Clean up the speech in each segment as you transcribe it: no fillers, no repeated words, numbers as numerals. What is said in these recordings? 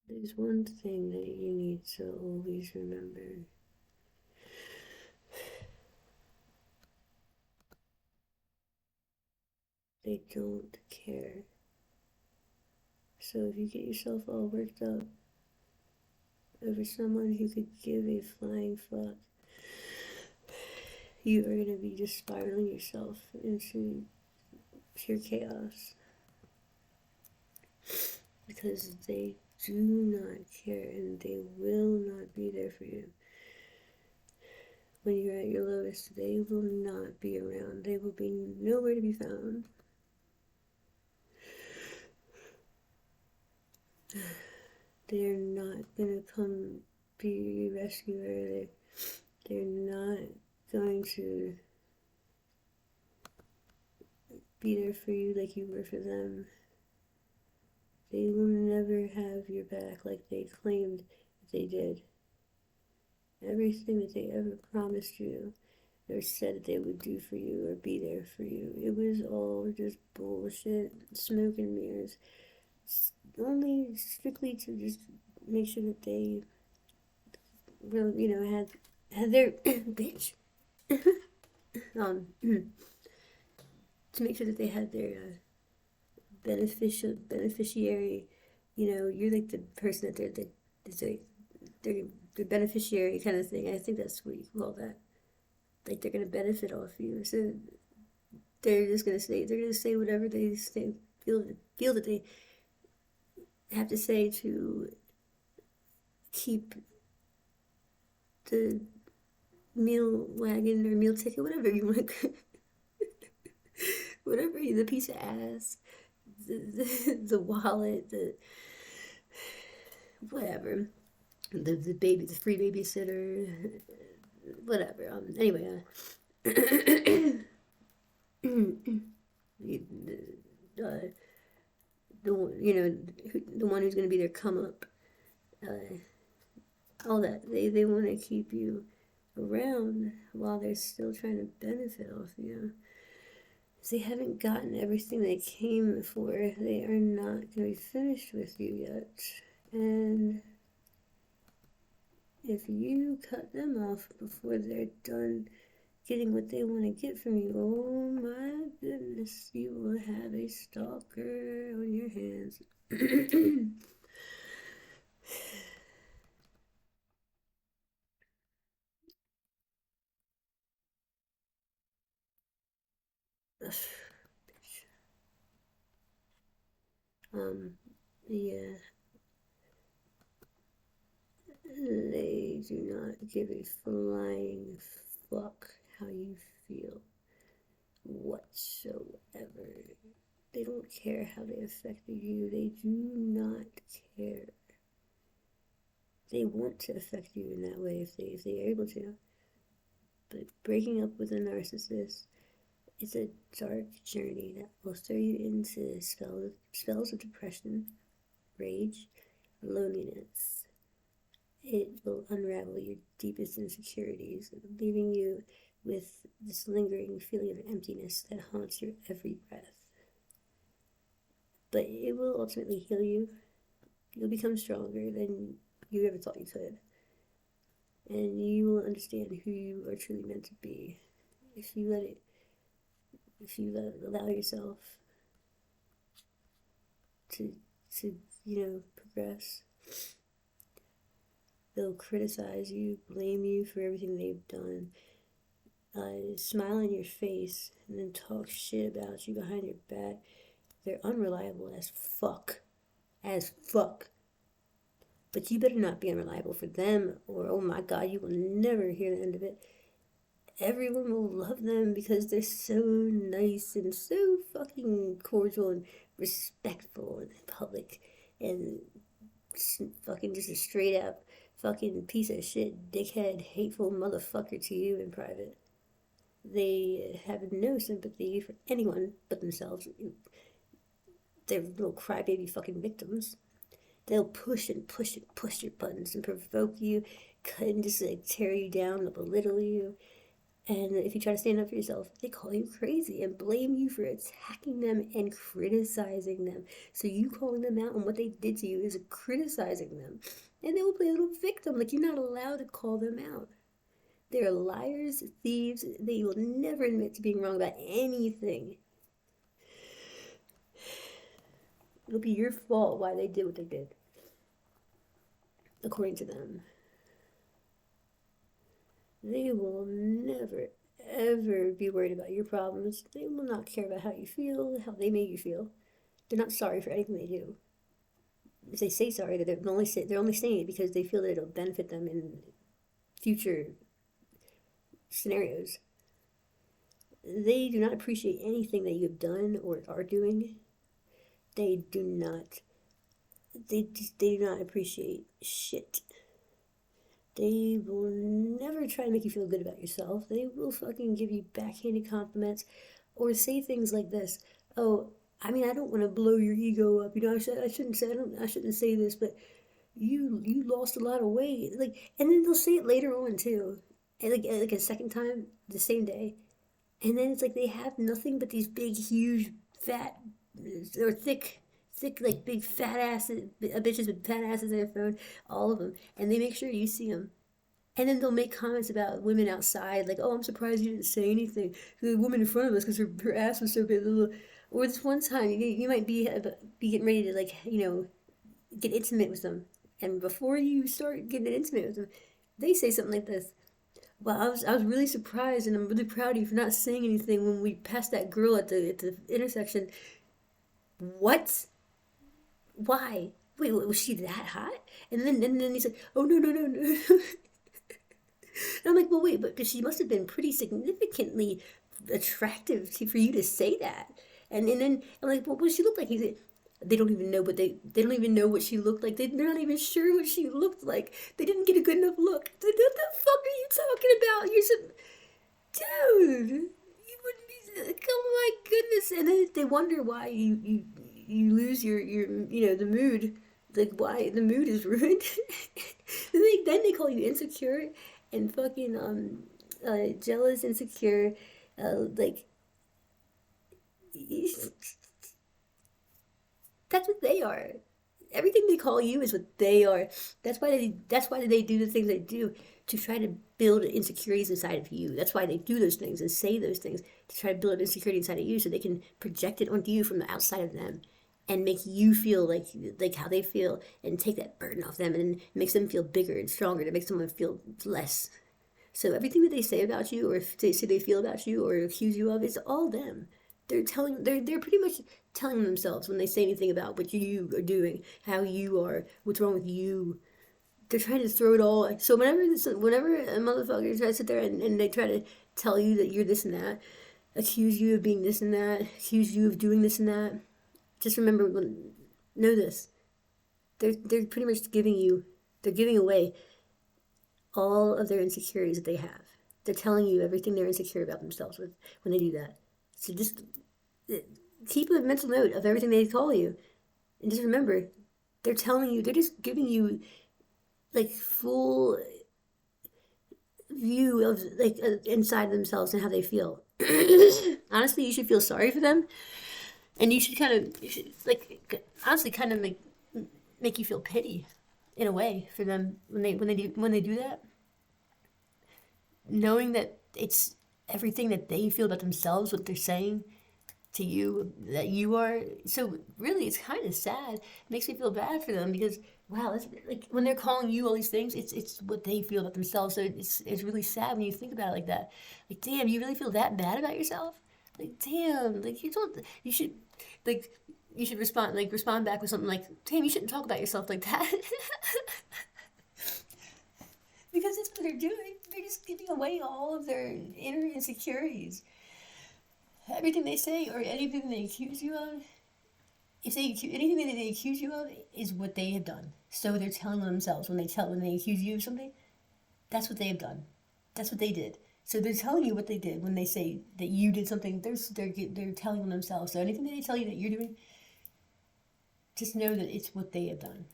There's one thing that you need to always remember. They don't care. So if you get yourself all worked up over someone who could give a flying fuck, you are going to be just spiraling yourself into pure chaos. Because they do not care and they will not be there for you. When you're at your lowest, they will not be around. They will be nowhere to be found. They're not gonna come be your rescuer. They're not going to be there for you like you were for them. They will never have your back like they claimed they did. Everything that they ever promised you or said that they would do for you or be there for you, it was all just bullshit, smoke and mirrors. Only strictly to just make sure that they really, had their bitch. To make sure that they had their beneficiary. You're like the person that they're beneficiary kind of thing. I think that's what you call that. Like they're gonna benefit off you. So they're gonna say whatever they say, feel that they have to say to keep the meal wagon or meal ticket, whatever you want to, whatever, the piece of ass, the wallet, the whatever, the free babysitter, whatever. Anyway, the one who's gonna be their come up, all that. They want to keep you around while they're still trying to benefit off you. If they haven't gotten everything they came for, they are not going to be finished with you yet. And if you cut them off before they're done getting what they want to get from you, oh my goodness, you will have a stalker on your hands. Yeah, they do not give a flying fuck how you feel whatsoever. They don't care how they affected you. They do not care. They want to affect you in that way if they are able to. But breaking up with a narcissist is a dark journey that will throw you into spells of depression, rage, loneliness. It will unravel your deepest insecurities, leaving you with this lingering feeling of emptiness that haunts your every breath. But it will ultimately heal you. You'll become stronger than you ever thought you could. And you will understand who you are truly meant to be if you allow yourself to progress. They'll criticize you, blame you for everything they've done, smile in your face, and then talk shit about you behind your back. They're unreliable as fuck. As fuck. But you better not be unreliable for them, or oh my god, you will never hear the end of it. Everyone will love them because they're so nice and so fucking cordial and respectful in public, and fucking just a straight up fucking piece of shit, dickhead, hateful motherfucker to you in private. They have no sympathy for anyone but themselves. They're little crybaby fucking victims. They'll push and push and push your buttons and provoke you, and just like tear you down, belittle you. And if you try to stand up for yourself, they call you crazy and blame you for attacking them and criticizing them. So you calling them out on what they did to you is criticizing them. And they will play a little victim. Like, you're not allowed to call them out. They're liars, thieves. They will never admit to being wrong about anything. It'll be your fault why they did what they did, according to them. They will never, ever be worried about your problems. They will not care about how you feel, how they made you feel. They're not sorry for anything they do. If they say sorry, they're only saying it because they feel that it'll benefit them in future scenarios. They do not appreciate anything that you have done or are doing. They do not. They do not appreciate shit. They will never try to make you feel good about yourself. They will fucking give you backhanded compliments or say things like this. Oh, I mean, I don't want to blow your ego up. You know, I shouldn't say this, but you lost a lot of weight. Like, and then they'll say it later on too, and like a second time the same day, and then it's like they have nothing but these big, huge, fat or thick, like big fat asses, bitches with fat asses in their phone, all of them, and they make sure you see them. And then they'll make comments about women outside, like, "Oh, I'm surprised you didn't say anything to the woman in front of us because her ass was so big." Or this one time, you might be getting ready to, like, get intimate with them, and before you start getting intimate with them, they say something like this: "Well, I was really surprised, and I'm really proud of you for not saying anything when we passed that girl at the intersection." What? Why? Wait, was she that hot? And then he's like, "Oh, no, no, no, no." And I'm like, well, wait, but she must have been pretty significantly attractive for you to say that. And then I'm like, well, what does she look like? He said, they don't even know they don't even know what she looked like. They're not even sure what she looked like. They didn't get a good enough look. What the fuck are you talking about? You're some dude. You wouldn't be. Oh my goodness! And then they wonder why you lose your the mood. Like, why the mood is ruined. Then they call you insecure and fucking jealous, insecure, like that's what they are. Everything they call you is what they are. That's why they do the things they do, to try to build insecurities inside of you. That's why they do those things and say those things, to try to build insecurity inside of you so they can project it onto you from the outside of them and make you feel like how they feel and take that burden off them, and makes them feel bigger and stronger. That makes someone feel less. So everything that they say about you, or if they say they feel about you, or accuse you of, it's all them. They're pretty much telling themselves when they say anything about what you are doing, how you are, what's wrong with you. They're trying to throw it all. So whenever a motherfucker tries to sit there and they try to tell you that you're this and that, accuse you of being this and that, accuse you of doing this and that, just remember, know this. They're pretty much they're giving away all of their insecurities that they have. They're telling you everything they're insecure about themselves with when they do that. So just keep a mental note of everything they call you. And just remember, they're just giving you like full view of like inside themselves and how they feel. Honestly, you should feel sorry for them. And you should like honestly kind of make you feel pity in a way for them when they do that. Knowing that it's everything that they feel about themselves, what they're saying to you, that you are. So really, it's kind of sad. It makes me feel bad for them because, wow, it's like when they're calling you all these things, it's what they feel about themselves. So it's really sad when you think about it like that. Like, damn, you really feel that bad about yourself? Like, damn, like you should respond back with something like, damn, you shouldn't talk about yourself like that. Because that's what they're doing. They're just giving away all of their inner insecurities. Everything they say or anything they accuse you of, anything that they accuse you of is what they have done. So they're telling themselves when they accuse you of something, that's what they have done. That's what they did. So they're telling you what they did when they say that you did something. They're telling themselves. So anything that they tell you that you're doing, just know that it's what they have done.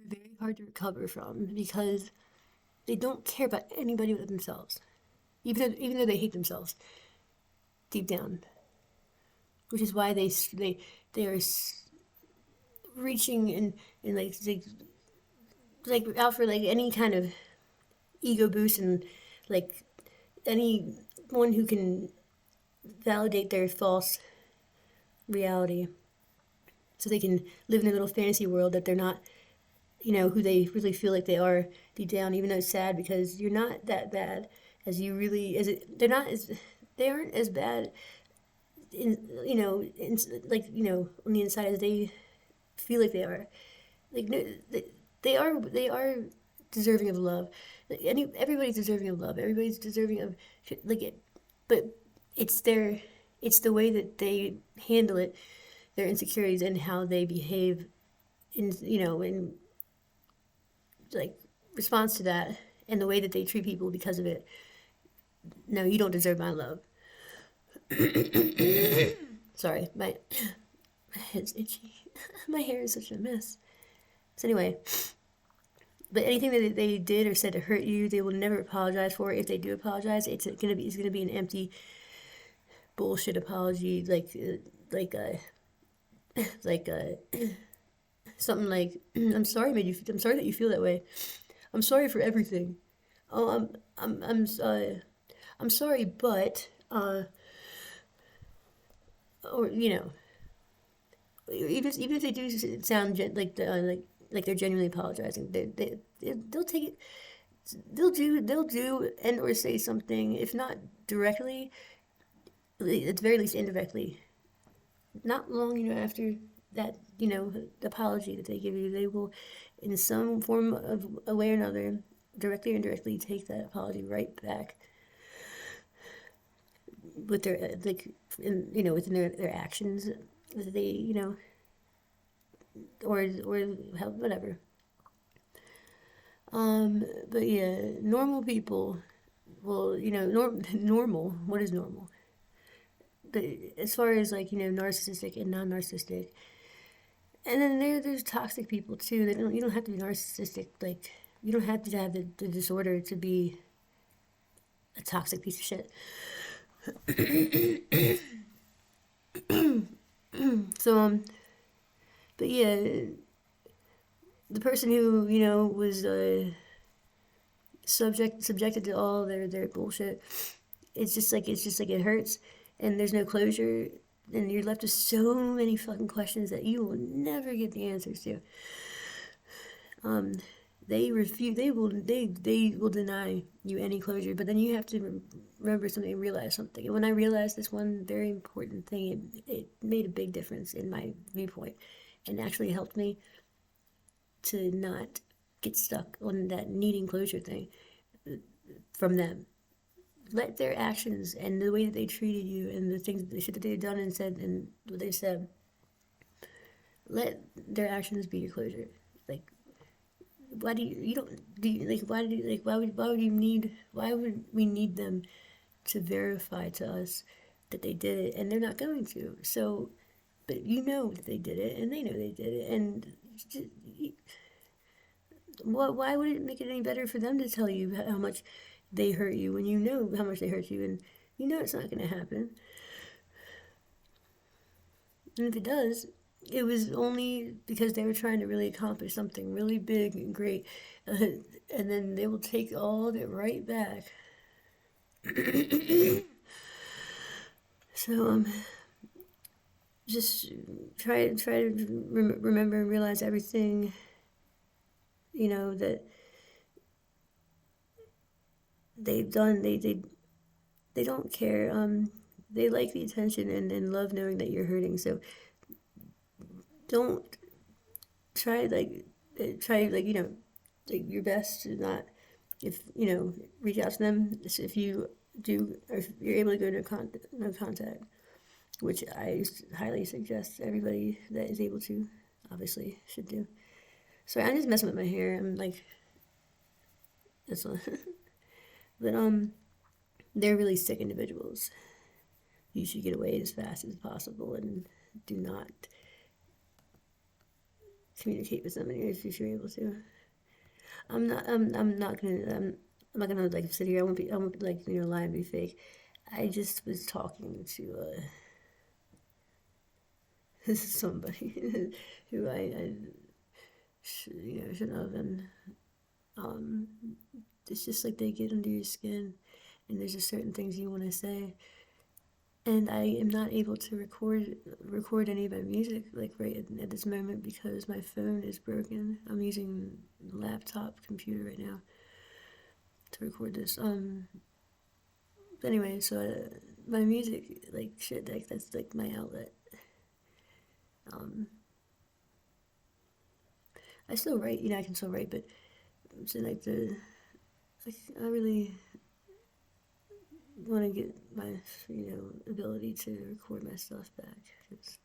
very hard to recover from because they don't care about anybody but themselves, even though they hate themselves deep down, which is why they are reaching and like out for like any kind of ego boost and like anyone who can validate their false reality so they can live in a little fantasy world that they're not, who they really feel like they are deep down, even though it's sad because you're not that bad as you really, as it, they aren't as bad on the inside as they feel like they are. Like, no, they are deserving of love. Like, everybody's deserving of love. Everybody's deserving of, like, it, but it's it's the way that they handle it, their insecurities, and how they behave in like response to that, and the way that they treat people because of it. No, you don't deserve my love. Sorry, my head's itchy. My hair is such a mess. So anyway, but anything that they did or said to hurt you, they will never apologize for. If they do apologize, it's gonna be an empty bullshit apology, like something like I'm sorry that you feel that way. I'm sorry for everything. Oh, I'm sorry, but or even if they do sound like they're genuinely apologizing, they'll take it. They'll do and or say something, if not directly, at the very least indirectly. Not long, after that, apology that they give you, they will, in some form of a way or another, directly or indirectly, take that apology right back with their within their actions that they or whatever. But yeah, normal people will normal. What is normal? But as far as like narcissistic and non-narcissistic, and then there's toxic people too. You don't have to be narcissistic. Like you don't have to have the disorder to be a toxic piece of shit. So but yeah, the person who was subjected to all their bullshit, it's just like it hurts, and there's no closure, and you're left with so many fucking questions that you will never get the answers to. They refuse. They will deny you any closure. But then you have to remember something and realize something. And when I realized this one very important thing, it made a big difference in my viewpoint, and actually helped me to not get stuck on that needing closure thing from them. Let their actions and the way that they treated you and the things, the shit that they've done and said and what they said, let their actions be your closure. Like, why do you don't do you, like why do you, like why would we need them to verify to us that they did it, and they're not going to. So, but that they did it, and they know they did it, and just, why would it make it any better for them to tell you how much they hurt you when you know how much they hurt you, and it's not going to happen. And if it does, it was only because they were trying to really accomplish something really big and great, and then they will take all of it right back. So just try to remember and realize everything that they've done. They don't care. They like the attention and love knowing that you're hurting. So don't try your best to not, if reach out to them if you do, or if you're able to go into no contact, which I highly suggest everybody that is able to obviously should do. Sorry, I'm just messing with my hair. I'm like, that's all. But they're really sick individuals. You should get away as fast as possible and do not communicate with somebody if you're able to. I'm not gonna like sit here. I won't be like lie and be fake. I just was talking to this is somebody who I shouldn't have, and um, it's just like they get under your skin, and there's just certain things you want to say, and I am not able to record any of my music like right at this moment because my phone is broken. I'm using a laptop computer right now to record this. Anyway, so my music, like shit, like that's like my outlet. Um, I still write, I can still write, but so like like I really want to get my, ability to record my stuff back. It's,